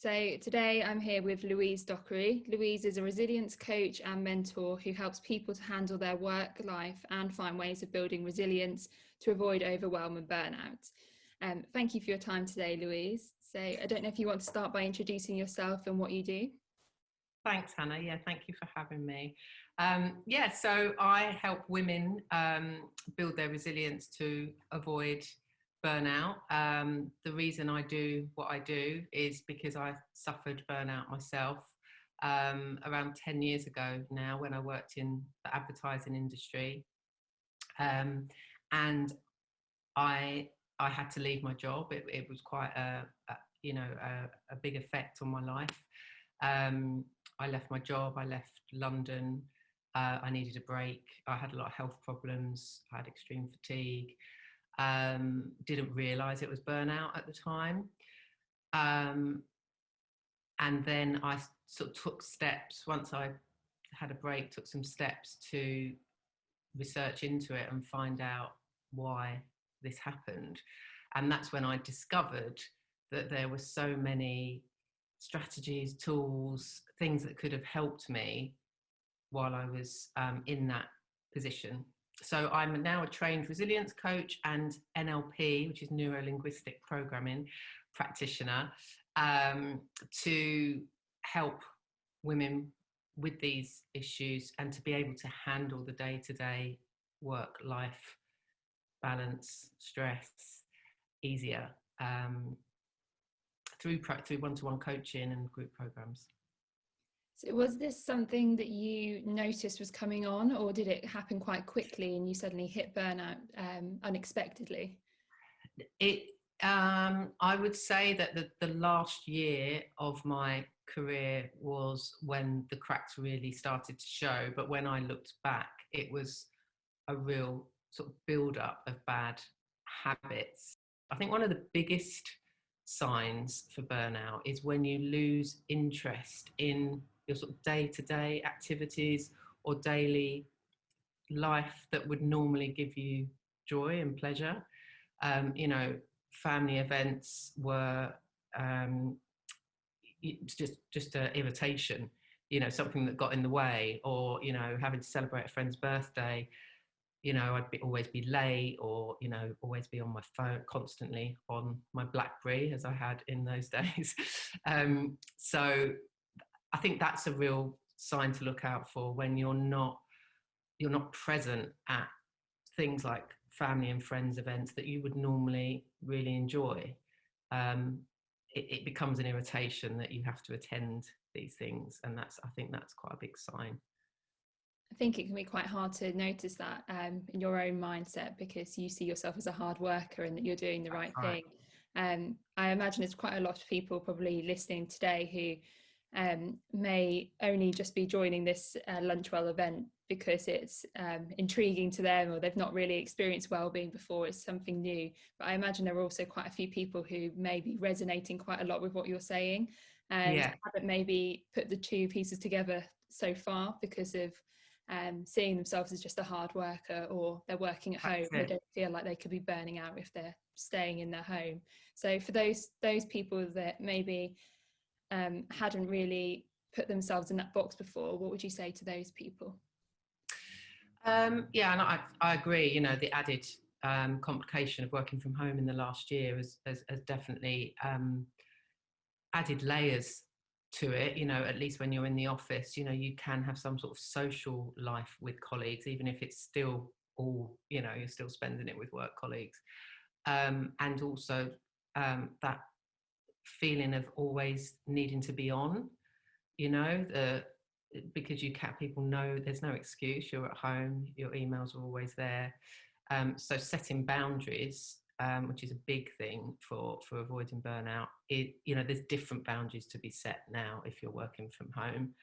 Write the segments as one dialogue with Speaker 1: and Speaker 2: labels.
Speaker 1: So today I'm here with Louise Dockery. Louise is a resilience coach and mentor who helps people to handle their work life and find ways of building resilience to avoid overwhelm and burnout. Thank you for your time today, Louise. So I don't know if you want to start by introducing yourself and what you do.
Speaker 2: Thanks, Hannah. Yeah, thank you for having me. So I help women build their resilience to avoid burnout. The reason I do what I do is because I suffered burnout myself around 10 years ago now, when I worked in the advertising industry. And I had to leave my job. It was quite a big effect on my life. I left my job, I left London, I needed a break. I had a lot of health problems, I had extreme fatigue, didn't realise it was burnout at the time. And then I sort of took steps, once I had a break, took some steps to research into it and find out why this happened. And that's when I discovered that there were so many strategies, tools, things that could have helped me while I was in that position. So I'm now a trained resilience coach and NLP, which is neuro-linguistic programming practitioner, to help women with these issues and to be able to handle the day-to-day work-life balance, stress easier. Through one-to-one coaching and group programs.
Speaker 1: So was this something that you noticed was coming on, or did it happen quite quickly and you suddenly hit burnout unexpectedly?
Speaker 2: I would say that the last year of my career was when the cracks really started to show. But when I looked back, it was a real sort of build-up of bad habits. I think one of the biggest signs for burnout is when you lose interest in your sort of day-to-day activities or daily life that would normally give you joy and pleasure. Family events were just an irritation, something that got in the way, or having to celebrate a friend's birthday. I'd always be late, or, always be on my phone, constantly on my BlackBerry, as I had in those days. So I think that's a real sign to look out for, when you're not present at things like family and friends events that you would normally really enjoy. It becomes an irritation that you have to attend these things. And I think that's quite a big sign.
Speaker 1: I think it can be quite hard to notice that in your own mindset, because you see yourself as a hard worker and that you're doing the right thing. I imagine there's quite a lot of people probably listening today who may only just be joining this LunchWell event because it's intriguing to them, or they've not really experienced wellbeing before. It's something new. But I imagine there are also quite a few people who may be resonating quite a lot with what you're saying, and haven't maybe put the two pieces together so far because of seeing themselves as just a hard worker, or they're working at home. They don't feel like they could be burning out if they're staying in their home. So for those people that maybe hadn't really put themselves in that box before, what would you say to those people?
Speaker 2: And I agree. The added complication of working from home in the last year has definitely added layers to it. At least when you're in the office, you can have some sort of social life with colleagues, even if it's still all, you're still spending it with work colleagues. And also that feeling of always needing to be on, because people know there's no excuse. You're at home, your emails are always there. So setting boundaries, which is a big thing for avoiding burnout. There's different boundaries to be set now if you're working from home.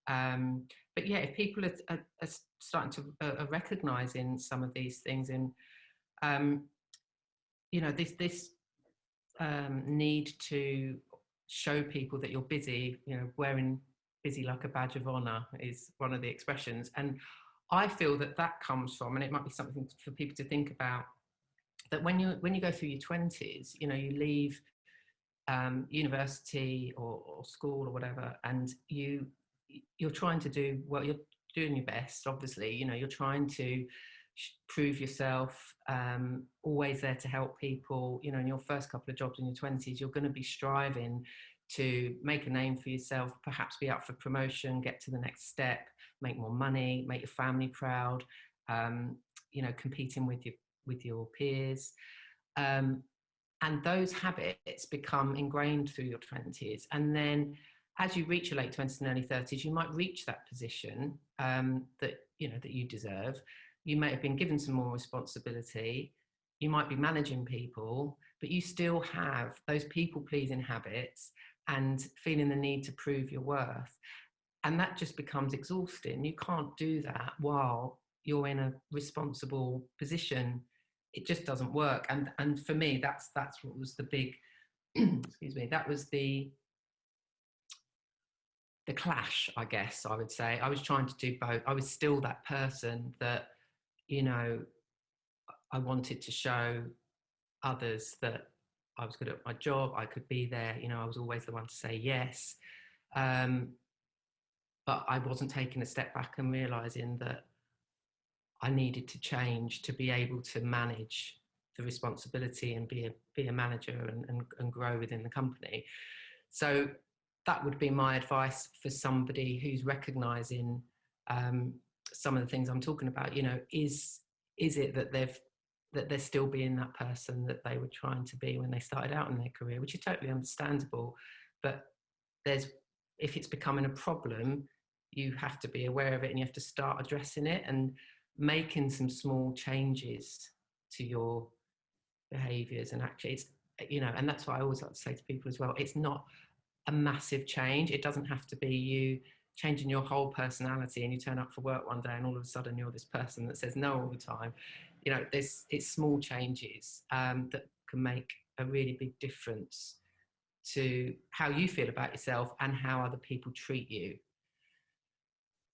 Speaker 2: But if people are starting to recognising some of these things, and this need to show people that you're busy, wearing busy like a badge of honour is one of the expressions. And I feel that comes from, and it might be something for people to think about, that when you go through your 20s, you leave university or school or whatever, and you're trying to do well, you're doing your best, obviously, you know, you're trying to prove yourself, always there to help people. You know, in your first couple of jobs in your 20s, you're going to be striving to make a name for yourself, perhaps be up for promotion, get to the next step, make more money, make your family proud, you know, competing with your peers. And those habits become ingrained through your 20s. And then as you reach your late 20s and early 30s, you might reach that position that, you know, that you deserve. You may have been given some more responsibility. You might be managing people, but you still have those people-pleasing habits and feeling the need to prove your worth. And that just becomes exhausting. You can't do that while you're in a responsible position. It just doesn't work. And for me, that's what was the big excuse me, that was the clash, I guess I would say. I was trying to do both. I was still that person that, you know, I wanted to show others that I was good at my job, I could be there, you know, I was always the one to say yes. But I wasn't taking a step back and realizing that I needed to change to be able to manage the responsibility and be a manager and grow within the company. So that would be my advice for somebody who's recognizing some of the things I'm talking about. You know, is it that they're still being that person that they were trying to be when they started out in their career, which is totally understandable. But if it's becoming a problem, you have to be aware of it and you have to start addressing it and making some small changes to your behaviors. And actually, it's, you know, and that's what I always like to say to people as well, it's not a massive change. It doesn't have to be you changing your whole personality and you turn up for work one day and all of a sudden you're this person that says no all the time. You know, it's small changes that can make a really big difference to how you feel about yourself and how other people treat you.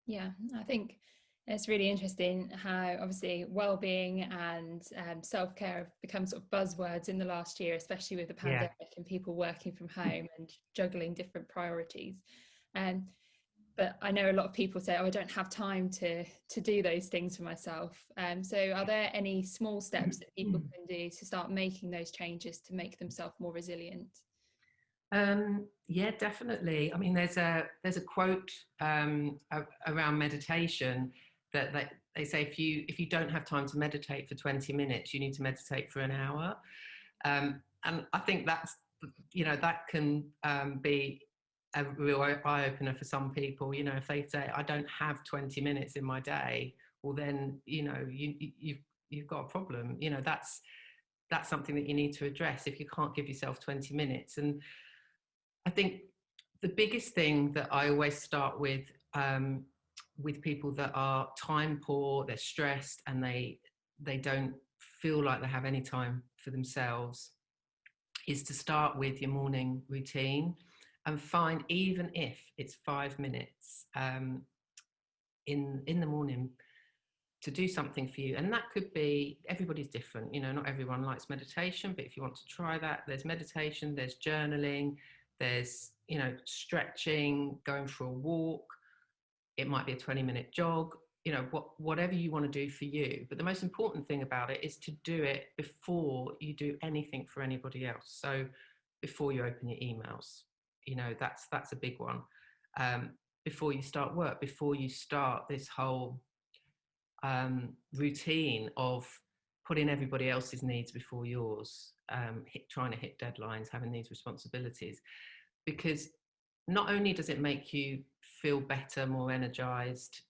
Speaker 1: Yeah, I think it's really interesting how obviously well-being and self-care have become sort of buzzwords in the last year, especially with the pandemic and people working from home and juggling different priorities. But I know a lot of people say, oh, I don't have time to do those things for myself. So are there any small steps that people can do to start making those changes to make themselves more resilient?
Speaker 2: Yeah, definitely. I mean, there's a quote around meditation that they say if you don't have time to meditate for 20 minutes, you need to meditate for an hour. And I think that's, you know, that can be a real eye-opener for some people. You know, if they say, I don't have 20 minutes in my day, well then, you know, you've got a problem. You know, that's something that you need to address if you can't give yourself 20 minutes. And I think the biggest thing that I always start with people that are time poor, they're stressed, and they don't feel like they have any time for themselves, is to start with your morning routine and find, even if it's 5 minutes in the morning, to do something for you. And that could be, everybody's different, you know, not everyone likes meditation, but if you want to try that, there's meditation, there's journaling, there's, you know, stretching, going for a walk. It might be a 20-minute jog, you know, whatever you want to do for you. But the most important thing about it is to do it before you do anything for anybody else. So before you open your emails, you know, that's a big one. Before you start work, before you start this whole routine of putting everybody else's needs before yours, trying to hit deadlines, having these responsibilities. Because not only does it make you feel better, more energized,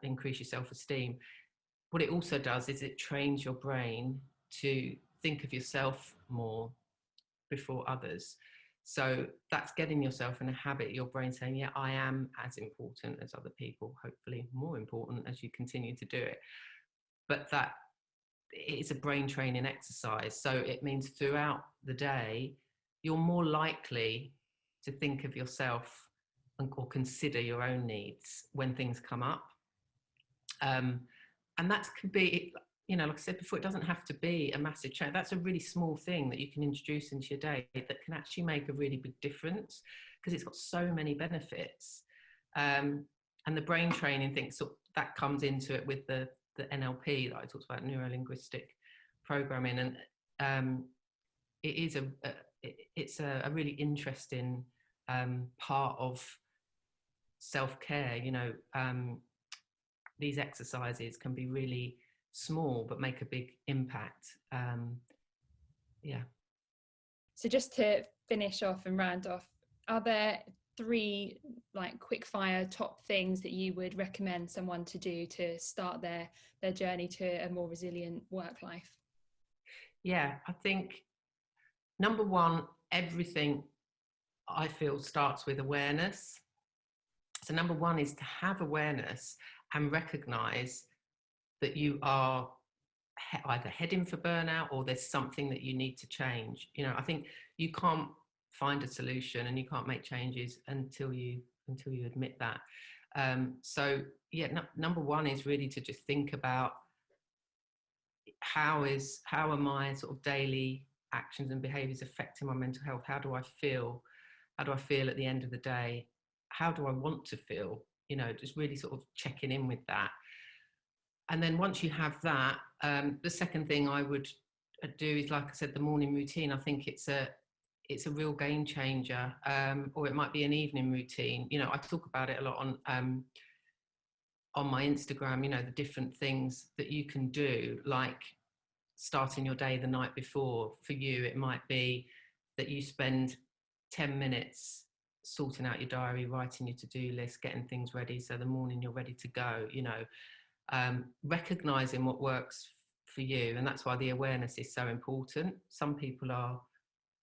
Speaker 2: increase your self-esteem, what it also does is it trains your brain to think of yourself more before others. So that's getting yourself in a habit, your brain saying, yeah, I am as important as other people, hopefully more important as you continue to do it. But that it's a brain training exercise. So it means throughout the day, you're more likely to think of yourself or consider your own needs when things come up. And that could be, you know, like I said before, it doesn't have to be a massive change. That's a really small thing that you can introduce into your day that can actually make a really big difference, because it's got so many benefits. And the brain training thing, so that comes into it with the NLP that I talked about, neuro-linguistic programming. And it's a really interesting part of self-care. You know, these exercises can be really small but make a big impact. Yeah.
Speaker 1: So just to finish off and round off, are there 3 like quick fire top things that you would recommend someone to do to start their journey to a more resilient work life?
Speaker 2: Yeah, I think number one, everything I feel starts with awareness. So number one is to have awareness and recognize that you are either heading for burnout or there's something that you need to change. You know, I think you can't find a solution and you can't make changes until you admit that. So yeah, number one is really to just think about how are my sort of daily actions and behaviors affecting my mental health? How do I feel at the end of the day? How do I want to feel? You know, just really sort of checking in with that. And then once you have that, the second thing I would do is, like I said, the morning routine. I think it's a real game changer, or it might be an evening routine. You know, I talk about it a lot on my Instagram. You know, the different things that you can do, like starting your day the night before. For you, it might be that you spend 10 minutes sorting out your diary, writing your to-do list, getting things ready, so the morning you're ready to go. You know. Recognizing what works for you, and that's why the awareness is so important. Some people are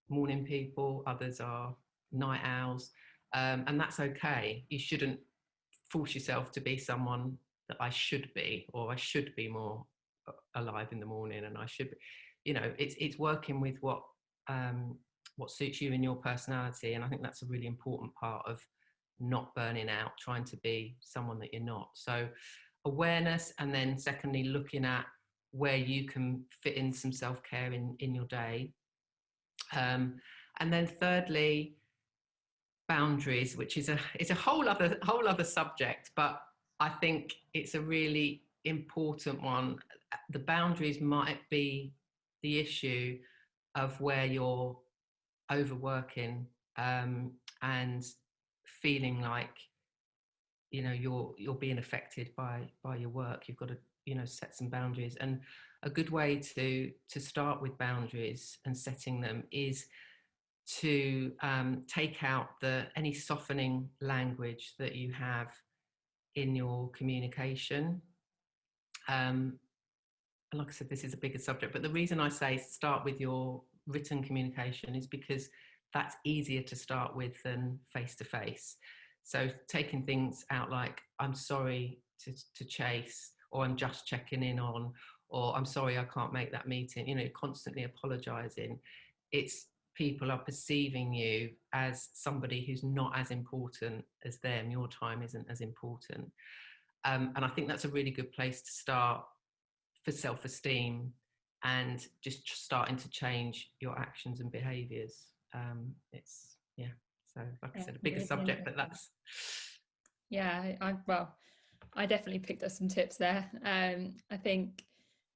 Speaker 2: morning people, others are night owls, and that's okay. You shouldn't force yourself to be someone that I should be, or I should be more alive in the morning, and I should be, you know, it's working with what suits you and your personality. And I think that's a really important part of not burning out, trying to be someone that you're not. So awareness, and then secondly, looking at where you can fit in some self-care in your day. And then thirdly, boundaries, which is a whole other subject, but I think it's a really important one. The boundaries might be the issue of where you're overworking, and feeling like, you know, you're being affected by your work. You've got to, you know, set some boundaries. And a good way to start with boundaries and setting them is to take out any softening language that you have in your communication. And like I said, this is a bigger subject, but the reason I say start with your written communication is because that's easier to start with than face to face. So taking things out like, I'm sorry to chase, or I'm just checking in on, or I'm sorry I can't make that meeting, you know, constantly apologizing. It's people are perceiving you as somebody who's not as important as them. Your time isn't as important. And I think that's a really good place to start for self-esteem and just starting to change your actions and behaviors. It's, yeah. So like I said, a bigger subject, but that's...
Speaker 1: Yeah, I definitely picked up some tips there. I think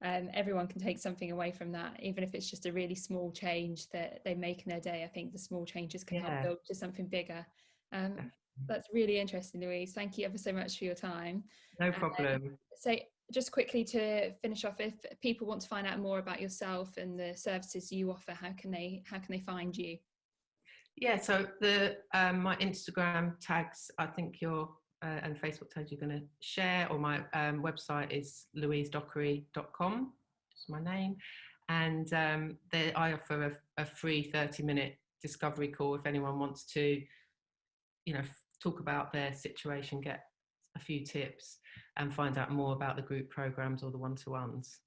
Speaker 1: everyone can take something away from that, even if it's just a really small change that they make in their day. I think the small changes can help build to something bigger. That's really interesting, Louise. Thank you ever so much for your time.
Speaker 2: No problem.
Speaker 1: So just quickly to finish off, if people want to find out more about yourself and the services you offer, how can they find you?
Speaker 2: Yeah, so my Instagram tags, I think and Facebook tags you're going to share, or my website is louisedockery.com, just my name. And I offer a free 30-minute discovery call if anyone wants to, you know, talk about their situation, get a few tips, and find out more about the group programs or the one-to-ones.